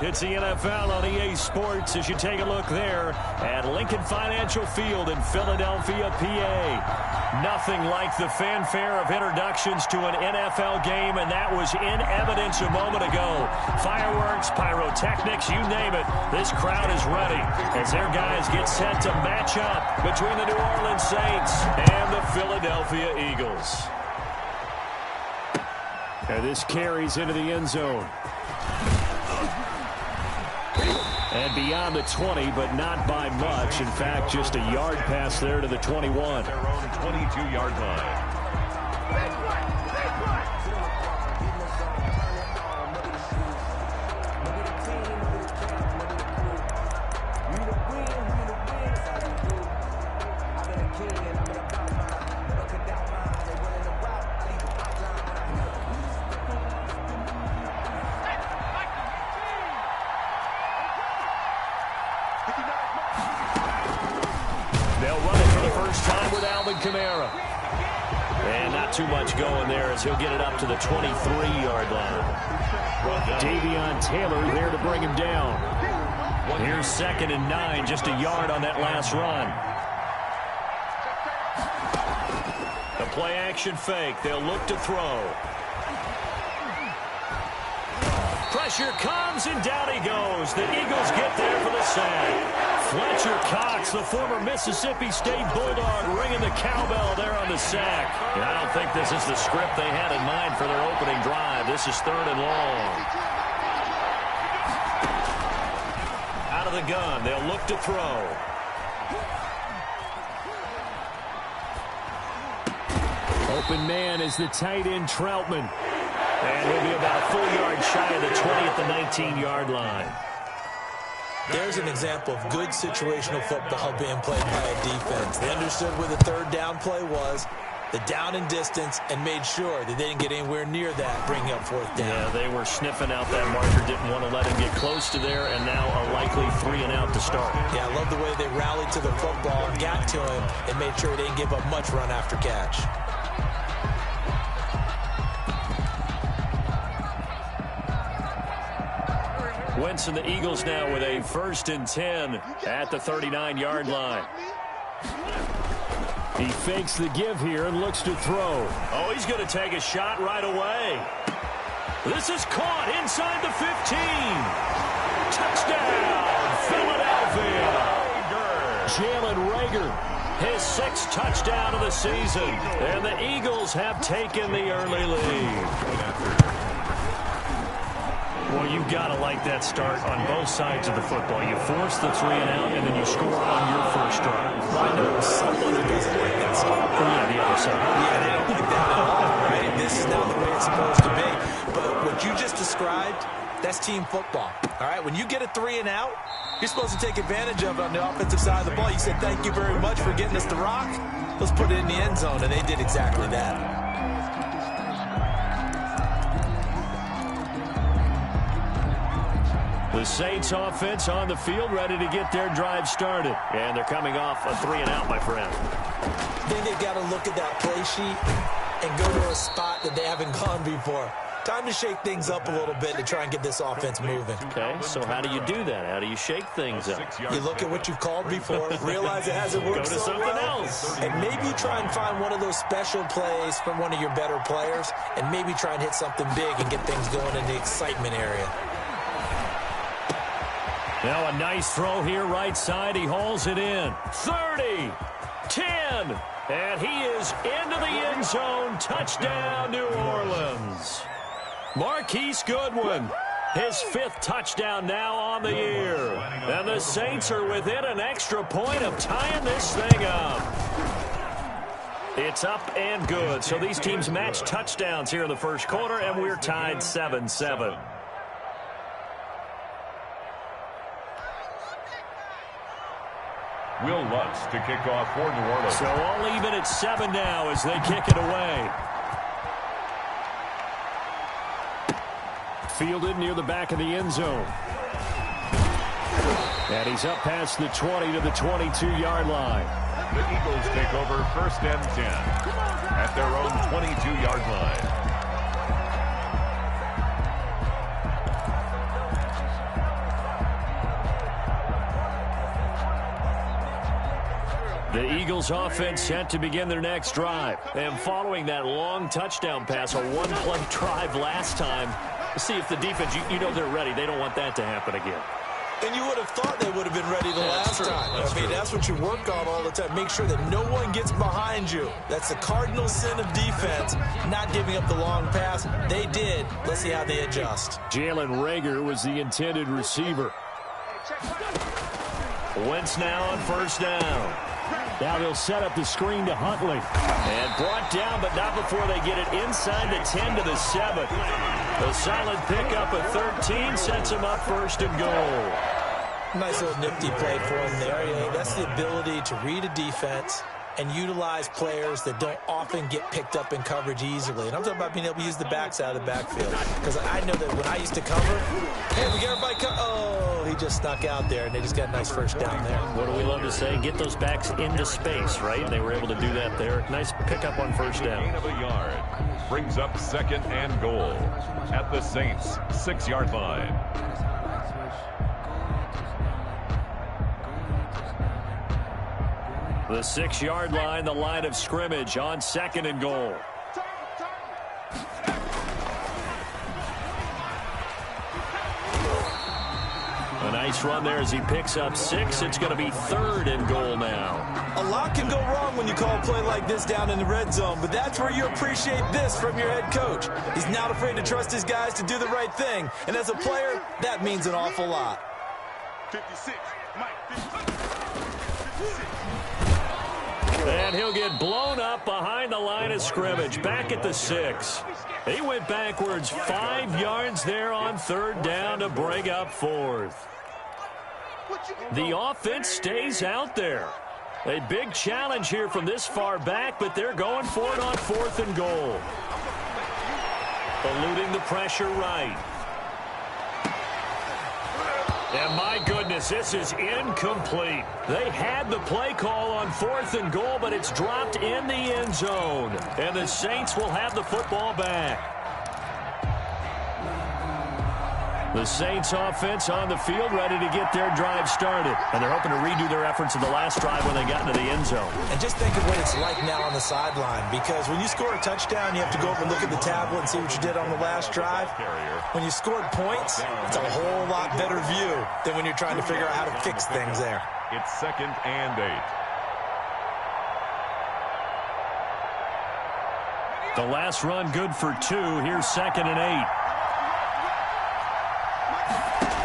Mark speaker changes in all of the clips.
Speaker 1: It's the NFL on EA Sports as you take a look there at Lincoln Financial Field in Philadelphia, PA. Nothing like the fanfare of introductions to an NFL game, and that was in evidence a moment ago. Fireworks, pyrotechnics, you name it. This crowd is ready as their guys get set to match up between the New Orleans Saints and the Philadelphia Eagles. And this carries into the end zone. And beyond the 20, but not by much. In fact, just a yard pass there to the 21.
Speaker 2: Their own 22-yard line.
Speaker 1: Too much going there as he'll get it up to the 23-yard line. Davion Taylor there to bring him down. Here's 2nd and 9, just a yard on that last run. The play action fake. They'll look to throw. Pressure comes, and down he goes. The Eagles get there for the sack. Fletcher Cox, the former Mississippi State Bulldog, ringing the cowbell there on the sack. And I don't think this is the script they had in mind for their opening drive. This is 3rd and long. Out of the gun, they'll look to throw. Open man is the tight end Troutman. And he'll be about a full yard shy of the 20 at the 19-yard line.
Speaker 3: There's an example of good situational football being played by a defense. They understood where the 3rd down play was, the down and distance, and made sure that they didn't get anywhere near that, bringing up 4th down.
Speaker 1: Yeah, they were sniffing out that marker, didn't want to let him get close to there, and now a likely 3 and out to start.
Speaker 3: Yeah, I love the way they rallied to the football and got to him and made sure they didn't give up much run after catch.
Speaker 1: Wentz and the Eagles now with a 1st and 10 at the 39-yard line. He fakes the give here and looks to throw. Oh, he's going to take a shot right away. This is caught inside the 15. Touchdown, Philadelphia. Jalen Reagor, his 6th touchdown of the season. And the Eagles have taken the early lead. Well, you've got to like that start on both sides of the football. You force the 3 and out, and then you score on your first drive.
Speaker 3: I know someone who doesn't like that start.
Speaker 1: Yeah, the other side.
Speaker 3: Yeah, they don't like that at all, right? This is not the way it's supposed to be. But what you just described, that's team football, all right? When you get a 3 and out, you're supposed to take advantage of it on the offensive side of the ball. You said, thank you very much for getting us the rock. Let's put it in the end zone, and they did exactly that.
Speaker 1: The Saints offense on the field, ready to get their drive started. And they're coming off a 3 and out, my friend.
Speaker 3: I think they've got to look at that play sheet and go to a spot that they haven't gone before. Time to shake things up a little bit to try and get this offense moving.
Speaker 1: Okay, so how do you do that? How do you shake things up?
Speaker 3: You look at what you've called before, realize it hasn't worked
Speaker 1: so
Speaker 3: so well, and maybe try and find one of those special plays from one of your better players, and maybe try and hit something big and get things going in the excitement area.
Speaker 1: Now a nice throw here right side. He hauls it in. 30, 10, and he is into the end zone. Touchdown, New Orleans. Marquise Goodwin, his 5th touchdown now on the year. And the Saints are within an extra point of tying this thing up. It's up and good. So these teams match touchdowns here in the first quarter, and we're tied 7-7.
Speaker 2: Will Lutz to kick off for New Orleans.
Speaker 1: So all even at 7 now as they kick it away. Fielded near the back of the end zone. And he's up past the 20 to the 22-yard line.
Speaker 2: The Eagles take over 1st and 10 at their own 22-yard line.
Speaker 1: The Eagles offense set to begin their next drive. And following that long touchdown pass, a one-play drive last time, let's see if the defense, you know they're ready. They don't want that to happen again.
Speaker 3: And you would have thought they would have been ready the last time. That's what you work on all the time. Make sure that no one gets behind you. That's the cardinal sin of defense, not giving up the long pass. They did. Let's see how they adjust.
Speaker 1: Jalen Reagor was the intended receiver. Wentz now on first down. Now they'll set up the screen to Huntley. And brought down, but not before they get it inside the 10 to the 7. A solid pickup of 13 sets him up first and goal.
Speaker 3: Nice little nifty play for him there. That's the ability to read a defense and utilize players that don't often get picked up in coverage easily. And I'm talking about being able to use the backs out of the backfield. Because I know that when I used to cover, hey, we get everybody oh, he just snuck out there, and they just got a nice first down there.
Speaker 1: What do we love to say? Get those backs into space, right? And they were able to do that there. Nice pickup on first down.
Speaker 2: Gain of a yard. Brings up second and goal at the Saints' 6-yard line.
Speaker 1: The 6-yard line, the line of scrimmage on second and goal. A nice run there as he picks up 6. It's going to be third and goal now.
Speaker 3: A lot can go wrong when you call a play like this down in the red zone, but that's where you appreciate this from your head coach. He's not afraid to trust his guys to do the right thing, and as a player, that means an awful lot.
Speaker 2: 56, Mike, 56.
Speaker 1: And he'll get blown up behind the line of scrimmage, back at the 6. He went backwards 5 yards there on third down to bring up fourth. The offense stays out there. A big challenge here from this far back, but they're going for it on fourth and goal. Eluding the pressure right. And my goodness, this is incomplete. They had the play call on fourth and goal, but it's dropped in the end zone. And the Saints will have the football back. The Saints offense on the field ready to get their drive started. And they're hoping to redo their efforts in the last drive when they got into the end zone.
Speaker 3: And just think of what it's like now on the sideline, because when you score a touchdown, you have to go over and look at the tablet and see what you did on the last drive. When you scored points, it's a whole lot better view than when you're trying to figure out how to fix things there.
Speaker 2: It's second and 8.
Speaker 1: The last run good for 2. Here's second and 8.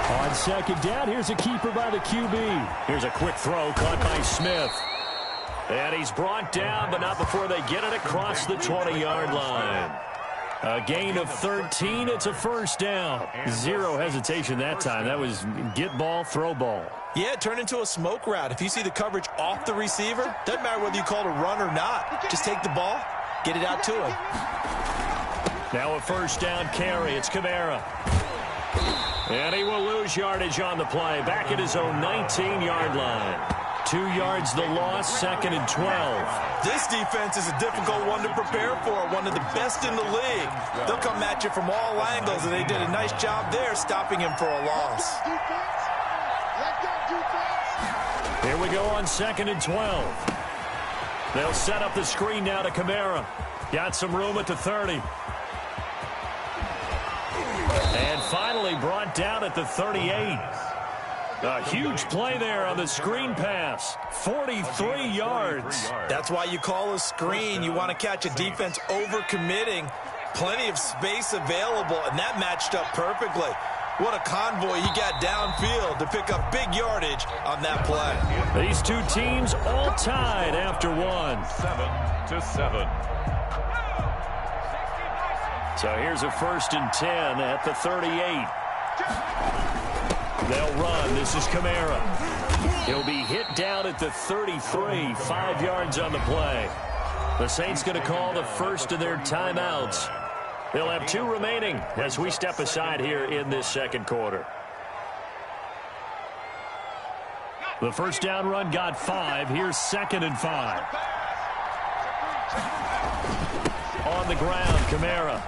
Speaker 1: On second down, here's a keeper by the QB. Here's a quick throw caught by Smith. And he's brought down, but not before they get it across the 20-yard line. A gain of 13. It's a first down. Zero hesitation that time. That was get ball, throw ball.
Speaker 3: Yeah, it turned into a smoke route. If you see the coverage off the receiver, doesn't matter whether you call it a run or not. Just take the ball, get it out to him.
Speaker 1: Now a first down carry. It's Kamara. And he will lose yardage on the play. Back at his own 19-yard line. 2 yards the loss, second and 12.
Speaker 3: This defense is a difficult one to prepare for, one of the best in the league. They'll come at you from all angles, and they did a nice job there stopping him for a loss.
Speaker 1: Here we go on second and 12. They'll set up the screen now to Kamara. Got some room at the 30. And finally brought down at the 38. A huge play there on the screen pass. 43 yards.
Speaker 3: That's why you call a screen. You want to catch a defense overcommitting. Plenty of space available, and that matched up perfectly. What a convoy he got downfield to pick up big yardage on that play.
Speaker 1: These two teams all tied after one.
Speaker 2: 7-7.
Speaker 1: So here's a first and 10 at the 38. They'll run. This is Kamara. He'll be hit down at the 33. 5 yards on the play. The Saints going to call the first of their timeouts. They'll have 2 remaining as we step aside here in this second quarter. The first down run got 5. Here's second and 5. On the ground, Kamara.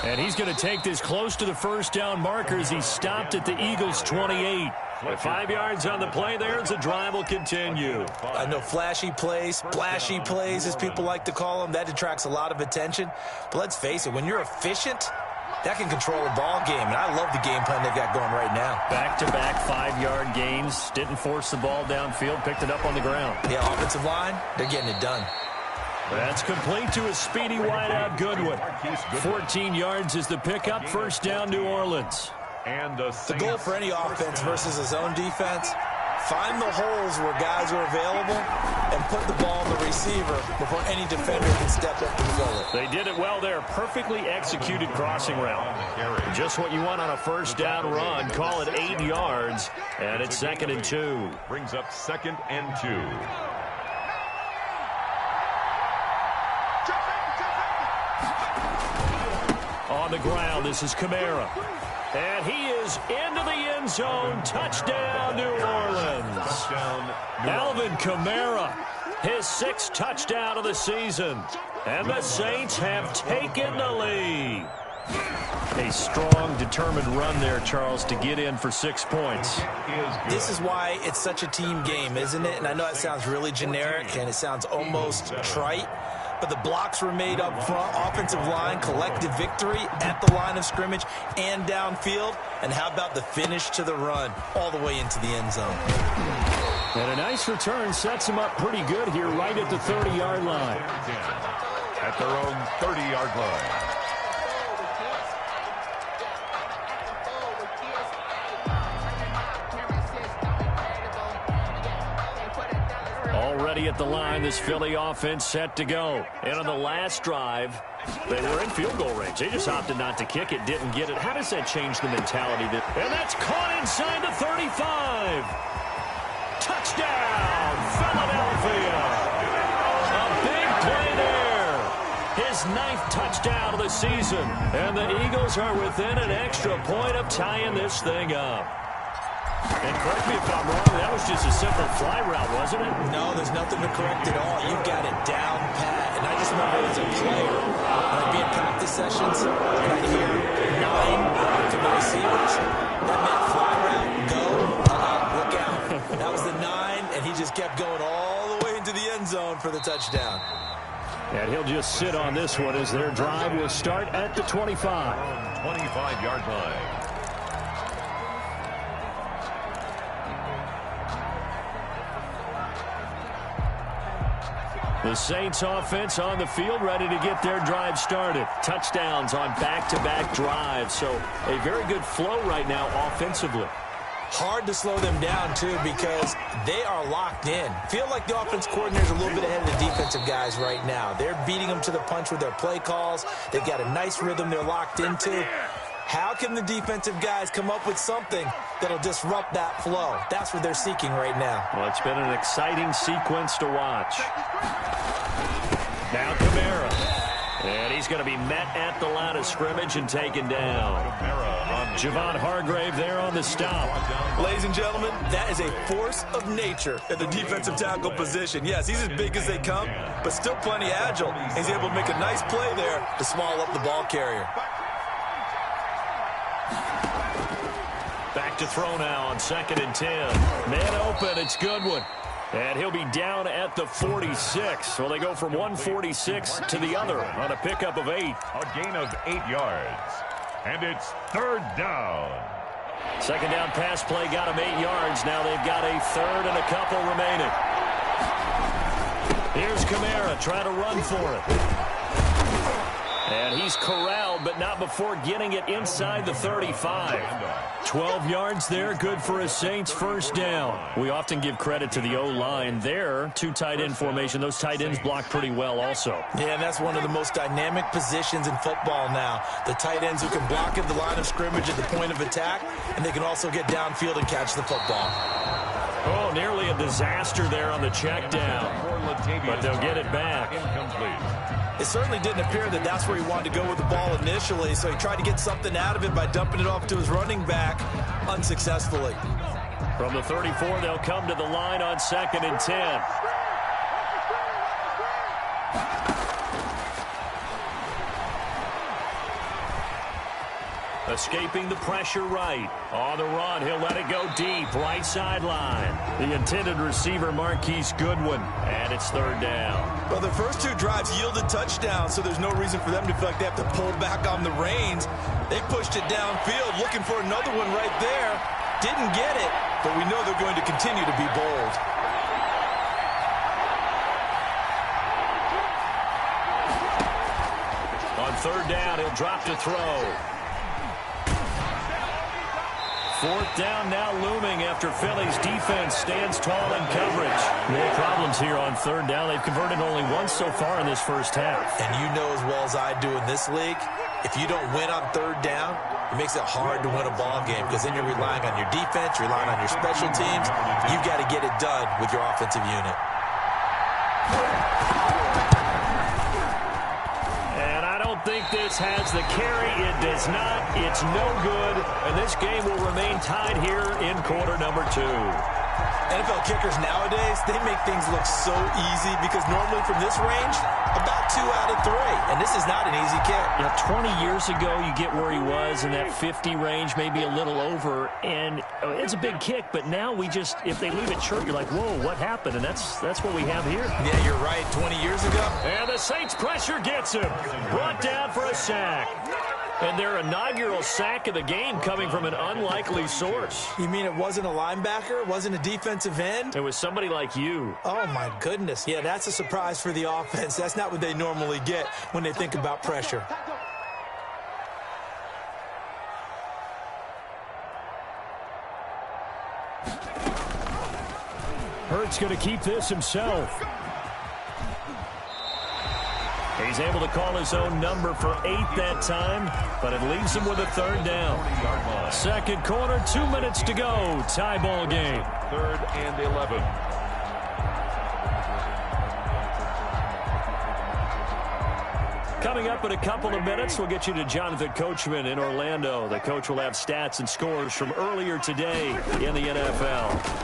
Speaker 1: And he's going to take this close to the first down marker as he stopped at the Eagles' 28. With 5 yards on the play there, the drive will continue.
Speaker 3: I know flashy plays, splashy plays, as people like to call them, that attracts a lot of attention. But let's face it, when you're efficient, that can control a ball game, and I love the game plan they've got going right now.
Speaker 1: Back-to-back 5-yard gains. Didn't force the ball downfield. Picked it up on the ground.
Speaker 3: Yeah, offensive line, they're getting it done.
Speaker 1: That's complete to a speedy wideout Goodwin. 14 yards is the pickup. First down, New Orleans.
Speaker 2: And
Speaker 3: the goal for any offense versus a zone defense, find the holes where guys are available and put the ball on the receiver before any defender can step up and fill it.
Speaker 1: They did it well there. Perfectly executed crossing route. Just what you want on a first down run. Call it 8 yards, and it's 2nd and 2.
Speaker 2: Brings up 2nd and 2.
Speaker 1: On the ground, this is Kamara. And he is into the end zone. Touchdown, New Orleans. Alvin Kamara, his 6th touchdown of the season. And the Saints have taken the lead. A strong, determined run there, Charles, to get in for 6 points.
Speaker 3: This is why it's such a team game, isn't it? And I know it sounds really generic and it sounds almost trite, but the blocks were made up front, offensive line, collective victory at the line of scrimmage and downfield. And how about the finish to the run all the way into the end zone?
Speaker 1: And a nice return sets them up pretty good here right at the 30-yard line.
Speaker 2: At their own 30-yard line.
Speaker 1: Already at the line, this Philly offense set to go. And on the last drive, they were in field goal range. They just opted not to kick it, didn't get it. How does that change the mentality? And that's caught inside the 35. Touchdown, Philadelphia. A big play there. His 9th touchdown of the season. And the Eagles are within an extra point of tying this thing up. And correct me if I'm wrong, that was just a simple fly route, wasn't it?
Speaker 3: No, there's nothing to correct at all. You've got it down pat. And I just remember as a player, when I'd be in practice sessions, and I'd hear 9 to the receivers. That meant fly route, go, look out. That was the 9, and he just kept going all the way into the end zone for the touchdown.
Speaker 1: And he'll just sit on this one as their drive will start at the 25.
Speaker 2: 25-yard line.
Speaker 1: The Saints offense on the field, ready to get their drive started. Touchdowns on back-to-back drives, so a very good flow right now offensively.
Speaker 3: Hard to slow them down, too, because they are locked in. Feel like the offense coordinator's a little bit ahead of the defensive guys right now. They're beating them to the punch with their play calls. They've got a nice rhythm they're locked into. How can the defensive guys come up with something that'll disrupt that flow? That's what they're seeking right now.
Speaker 1: Well, it's been an exciting sequence to watch. Now Kamara. And he's going to be met at the line of scrimmage and taken down. Javon Hargrave there on the stop.
Speaker 3: Ladies and gentlemen, that is a force of nature at the defensive tackle position. Yes, he's as big as they come, but still plenty agile. He's able to make a nice play there to swallow up the ball carrier.
Speaker 1: Back to throw now on 2nd and 10. Man open, it's Goodwin. And he'll be down at the 46. So they go from 146 to the other on a pickup of 8.
Speaker 2: A gain of 8 yards. And it's 3rd down.
Speaker 1: 2nd down pass play got him 8 yards. Now they've got a 3rd and a couple remaining. Here's Kamara trying to run for it. And he's corralled, but not before getting it inside the 35. 12 yards there, good for a Saints first down. We often give credit to the O-line there. 2 tight end formation. Those tight ends block pretty well also.
Speaker 3: Yeah, and that's one of the most dynamic positions in football now. The tight ends who can block at the line of scrimmage at the point of attack, and they can also get downfield and catch the football.
Speaker 1: Oh, nearly a disaster there on the check down. But they'll get it back.
Speaker 2: Incomplete.
Speaker 3: It certainly didn't appear that that's where he wanted to go with the ball initially, so he tried to get something out of it by dumping it off to his running back unsuccessfully.
Speaker 1: From the 34, they'll come to the line on 2nd and 10. Escaping the pressure right. On the run, he'll let it go deep. Right sideline. The intended receiver, Marquise Goodwin. And it's third down.
Speaker 3: Well, the first two drives yielded touchdowns, so there's no reason for them to feel like they have to pull back on the reins. They pushed it downfield, looking for another one right there. Didn't get it, but we know they're going to continue to be bold.
Speaker 1: On third down, he'll drop to throw. Fourth down now looming after Philly's defense stands tall in coverage. More problems here on third down. They've converted only once so far in this first half.
Speaker 3: And you know as well as I do in this league, if you don't win on third down, it makes it hard to win a ball game because then you're relying on your defense, you're relying on your special teams. You've got to get it done with your offensive unit.
Speaker 1: I think this has the carry. It does not. It's no good. And this game will remain tied here in quarter number 2.
Speaker 3: NFL kickers nowadays, they make things look so easy because normally from this range, about 2 out of 3. And this is not an easy kick.
Speaker 1: Yeah, 20 years ago, you get where he was in that 50 range, maybe a little over. And it's a big kick, but now we just, if they leave it short, you're like, whoa, what happened? And that's what we have here.
Speaker 3: Yeah, you're right. 20 years ago.
Speaker 1: And the Saints pressure gets him. Brought down for a sack. And their inaugural sack of the game coming from an unlikely source.
Speaker 3: You mean it wasn't a linebacker? It wasn't a defensive end?
Speaker 1: It was somebody like you.
Speaker 3: Oh, my goodness. Yeah, that's a surprise for the offense. That's not what they normally get when they think about pressure.
Speaker 1: Hurts going to keep this himself. He's able to call his own number for 8 that time, but it leaves him with a third down. Second quarter, 2 minutes to go. Tie ball game.
Speaker 2: 3rd and 11.
Speaker 1: Coming up in a couple of minutes, we'll get you to Jonathan Coachman in Orlando. The coach will have stats and scores from earlier today in the NFL.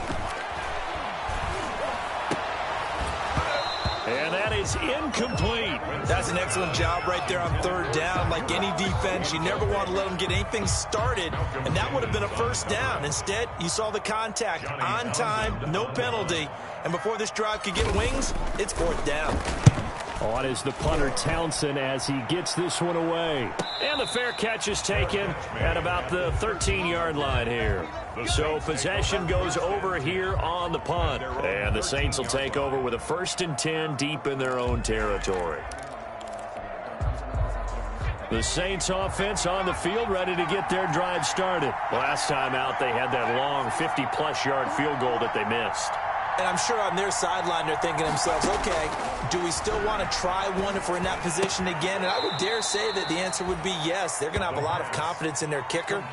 Speaker 1: And that is incomplete.
Speaker 3: That's an excellent job right there on third down. Like any defense, you never want to let them get anything started, and that would have been a first down. Instead, you saw the contact on time, no penalty, and before this drive could get wings, it's fourth down.
Speaker 1: On is the punter Townsend as he gets this one away. And the fair catch is taken at about the 13-yard line here. So possession goes over here on the punt. And the Saints will take over with a 1st and 10 deep in their own territory. The Saints offense on the field ready to get their drive started. Last time out they had that long 50-plus yard field goal that they missed.
Speaker 3: And I'm sure on their sideline they're thinking to themselves, okay, do we still want to try one if we're in that position again? And I would dare say that the answer would be yes. They're going to have a lot of confidence in their kicker.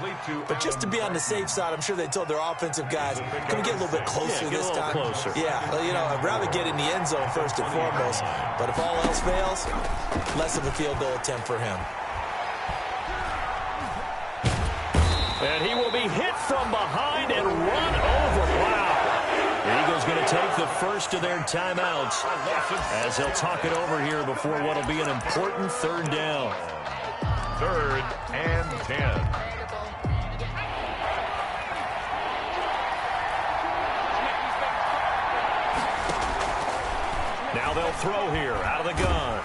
Speaker 3: But just to be on the safe side, I'm sure they told their offensive guys, can we get a little bit closer this time?
Speaker 1: Closer.
Speaker 3: Yeah, well, you know, I'd rather get in the end zone first and foremost. But if all else fails, less of a field goal attempt for him.
Speaker 1: And he will be hit from behind and run over. Wow. The Eagles going to take the first of their timeouts as they'll talk it over here before what will be an important third down.
Speaker 2: 3rd and 10.
Speaker 1: Now they'll throw here out of the gun.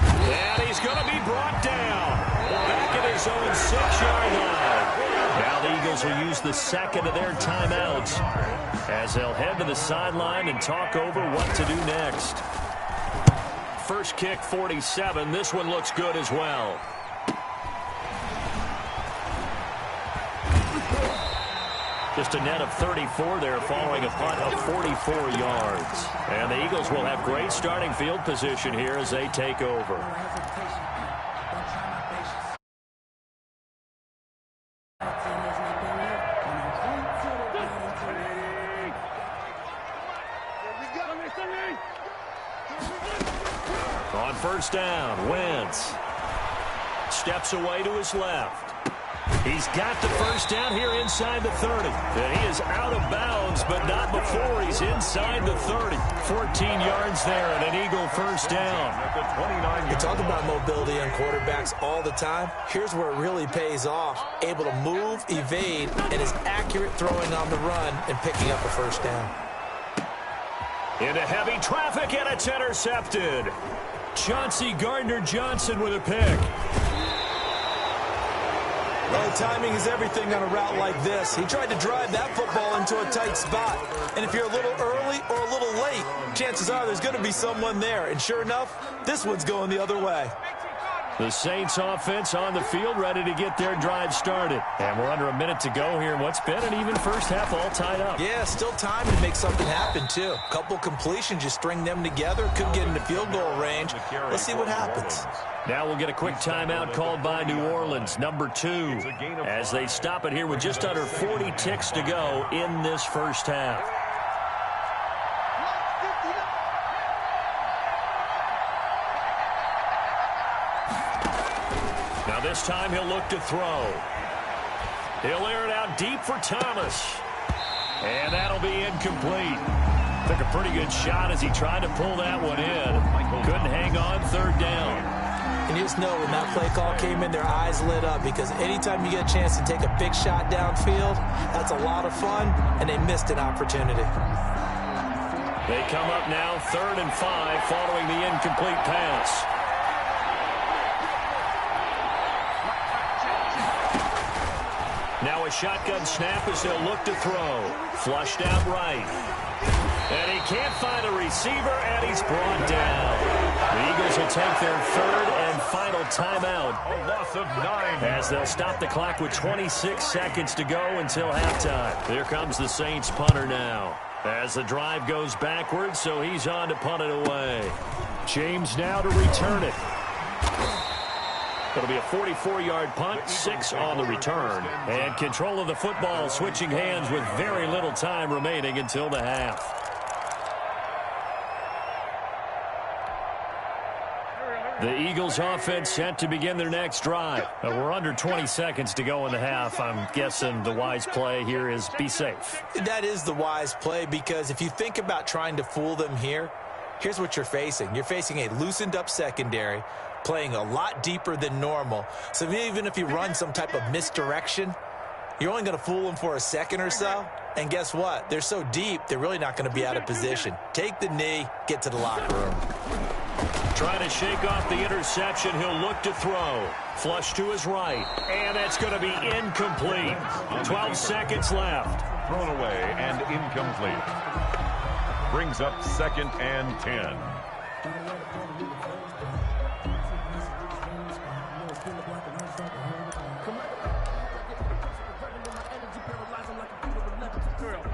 Speaker 1: And he's going to be brought down back at his own 6-yard line. Now the Eagles will use the second of their timeouts as they'll head to the sideline and talk over what to do next. First kick, 47. This one looks good as well. Just a net of 34 there following a punt of 44 yards. And the Eagles will have great starting field position here as they take over. On first down, Wentz steps away to his left. He's got the first down here inside the 30. And he is out of bounds, but not before he's inside the 30. 14 yards there and an Eagle first down.
Speaker 3: You talk about mobility on quarterbacks all the time. Here's where it really pays off. Able to move, evade, and is accurate throwing on the run and picking up a first down.
Speaker 1: Into heavy traffic, and it's intercepted. Chauncey Gardner-Johnson with a pick.
Speaker 3: Well, timing is everything on a route like this. He tried to drive that football into a tight spot. And if you're a little early or a little late, chances are there's going to be someone there. And sure enough, this one's going the other way.
Speaker 1: The Saints offense on the field, ready to get their drive started. And we're under a minute to go here in what's been an even first half, all tied up.
Speaker 3: Yeah, still time to make something happen, too. A couple completions, you string them together, could get into field goal range. Let's see what happens.
Speaker 1: Now we'll get a quick timeout called by New Orleans, number 2, as they stop it here with just under 40 ticks to go in this first half. Now this time he'll look to throw. He'll air it out deep for Thomas. And that'll be incomplete. Took a pretty good shot as he tried to pull that one in. Couldn't hang on, third down.
Speaker 3: And you just know when that play call came in, their eyes lit up, because anytime you get a chance to take a big shot downfield, that's a lot of fun, and they missed an opportunity.
Speaker 1: They come up now 3rd and 5 following the incomplete pass. Now a shotgun snap as they'll look to throw. Flushed out right. And he can't find a receiver, and he's brought down. The Eagles will take their 3rd and final timeout.
Speaker 2: A loss of 9.
Speaker 1: As they'll stop the clock with 26 seconds to go until halftime. Here comes the Saints punter now. As the drive goes backwards, so he's on to punt it away. James now to return it. It'll be a 44-yard punt, 6 on the return. And control of the football switching hands with very little time remaining until the half. The Eagles offense set to begin their next drive. We're under 20 seconds to go in the half. I'm guessing the wise play here is be safe.
Speaker 3: That is the wise play, because if you think about trying to fool them here, here's what you're facing. You're facing a loosened up secondary, playing a lot deeper than normal. So even if you run some type of misdirection, you're only going to fool them for a second or so. And guess what? They're so deep, they're really not going to be out of position. Take the knee, get to the locker room.
Speaker 1: Trying to shake off the interception. He'll look to throw. Flush to his right. And that's going to be incomplete. 12 seconds left.
Speaker 2: Thrown away and incomplete. Brings up 2nd and 10.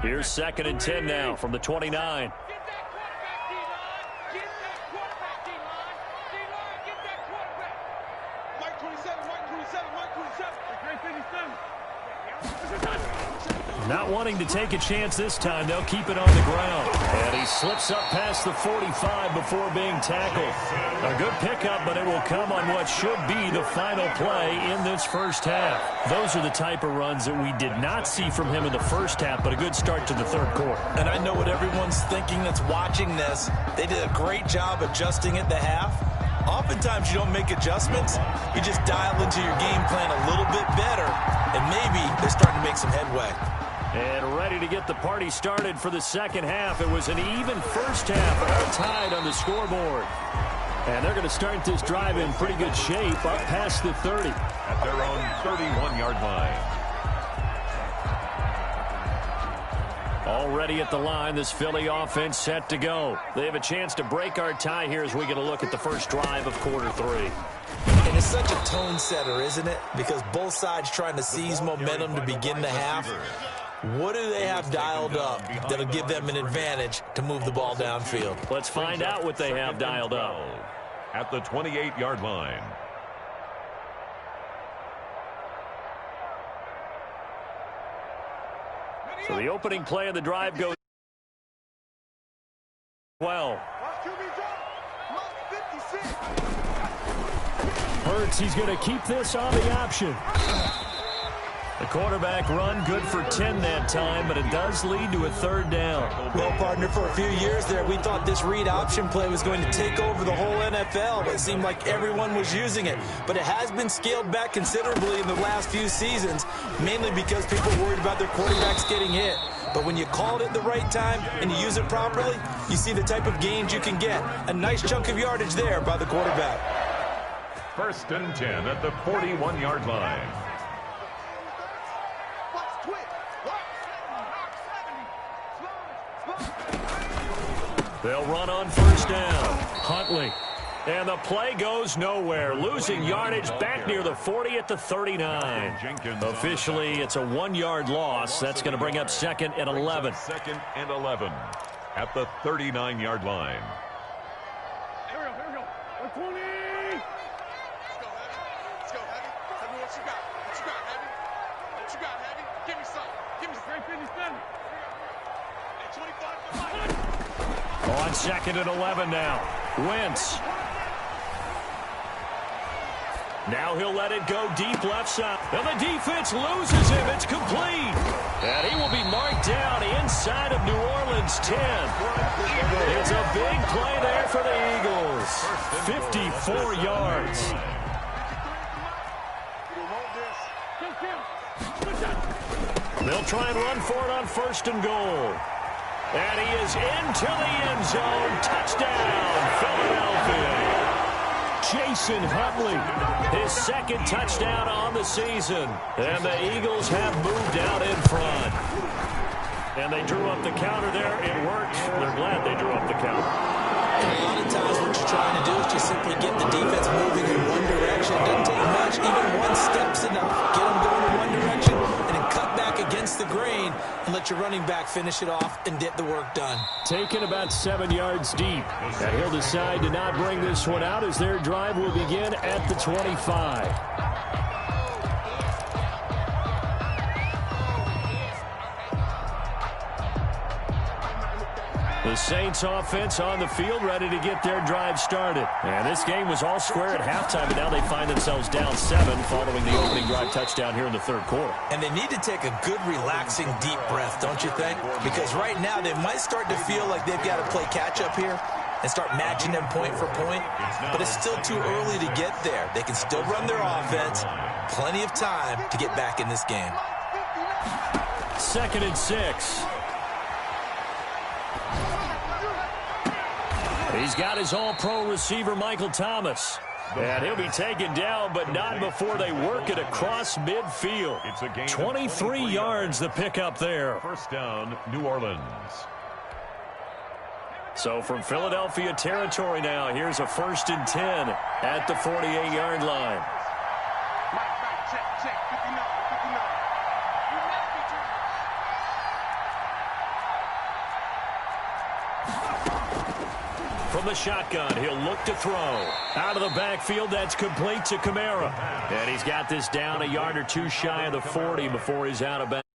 Speaker 1: Here's 2nd and 10 now from the 29. Not wanting to take a chance this time, they'll keep it on the ground. And he slips up past the 45 before being tackled. A good pickup, but it will come on what should be the final play in this first half. Those are the type of runs that we did not see from him in the first half, but a good start to the 3rd quarter.
Speaker 3: And I know what everyone's thinking that's watching this. They did a great job adjusting at the half. Oftentimes you don't make adjustments. You just dial into your game plan a little bit better, and maybe they're starting to make some headway.
Speaker 1: And ready to get the party started for the second half. It was an even first half, but all tied on the scoreboard. And they're going to start this drive in pretty good shape up past the 30.
Speaker 2: At their own 31-yard line.
Speaker 1: Already at the line, this Philly offense set to go. They have a chance to break our tie here as we get a look at the first drive of quarter 3.
Speaker 3: And it's such a tone setter, isn't it? Because both sides trying to seize momentum to begin the half. What do they have dialed up that'll give them an advantage to move the ball downfield?
Speaker 1: Let's find out what they have dialed up.
Speaker 2: At the 28-yard line.
Speaker 1: So the opening play of the drive goes well. Hurts, he's going to keep this on the option. quarterback run good for 10 that time, but it does lead to a third down.
Speaker 3: Well, partner, for a few years there, we thought this read option play was going to take over the whole NFL. It seemed like everyone was using it, but it has been scaled back considerably in the last few seasons, mainly because people are worried about their quarterbacks getting hit. But when you call it at the right time and you use it properly, you see the type of gains you can get. A nice chunk of yardage there by the quarterback.
Speaker 2: 1st and 10 at the 41-yard line.
Speaker 1: They'll run on 1st down. Huntley. And the play goes nowhere. Losing yardage back near the 40 at the 39. Officially, it's a 1-yard loss. That's going to bring up 2nd and 11.
Speaker 2: 2nd and 11 at the 39-yard line.
Speaker 4: Here we go. 120. Let's go, Heavy. Tell me what you got. What you got, Heavy? What you got, Heavy? Give me some. Give me some. 350. Hey, 25.
Speaker 1: On 2nd and 11 now. Wentz. Now he'll let it go deep left side. And the defense loses him. It's complete. And he will be marked down inside of New Orleans 10. It's a big play there for the Eagles. 54 yards. They'll try and run for it on 1st and goal. And he is into the end zone. Touchdown, Philadelphia. Jason Huntley, his 2nd touchdown on the season. And the Eagles have moved out in front. And they drew up the counter there. It worked. They're glad they drew up the counter.
Speaker 3: And a lot of times what you're trying to do is just simply get the defense moving in one direction. It doesn't take much. Even one step's enough. Get them going in one direction and then cut back against the grain and let your running back finish it off and get the work done.
Speaker 1: Taken about 7 yards deep. And he'll decide to not bring this one out as their drive will begin at the 25. The Saints offense on the field ready to get their drive started. And this game was all square at halftime, but now they find themselves down 7 following the opening drive touchdown here in the 3rd quarter.
Speaker 3: And they need to take a good, relaxing, deep breath, don't you think? Because right now they might start to feel like they've got to play catch-up here and start matching them point for point. But it's still too early to get there. They can still run their offense. Plenty of time to get back in this game.
Speaker 1: 2nd and 6. He's got his all-pro receiver, Michael Thomas. And he'll be taken down, but not before they work it across midfield. 23 yards the pickup there.
Speaker 2: 1st down, New Orleans.
Speaker 1: So from Philadelphia territory now, here's a 1st and 10 at the 48-yard line.
Speaker 4: Check. 59.
Speaker 1: From the shotgun, he'll look to throw. Out of the backfield, that's complete to Kamara. And he's got this down a yard or two shy of the 40 before he's out of bounds.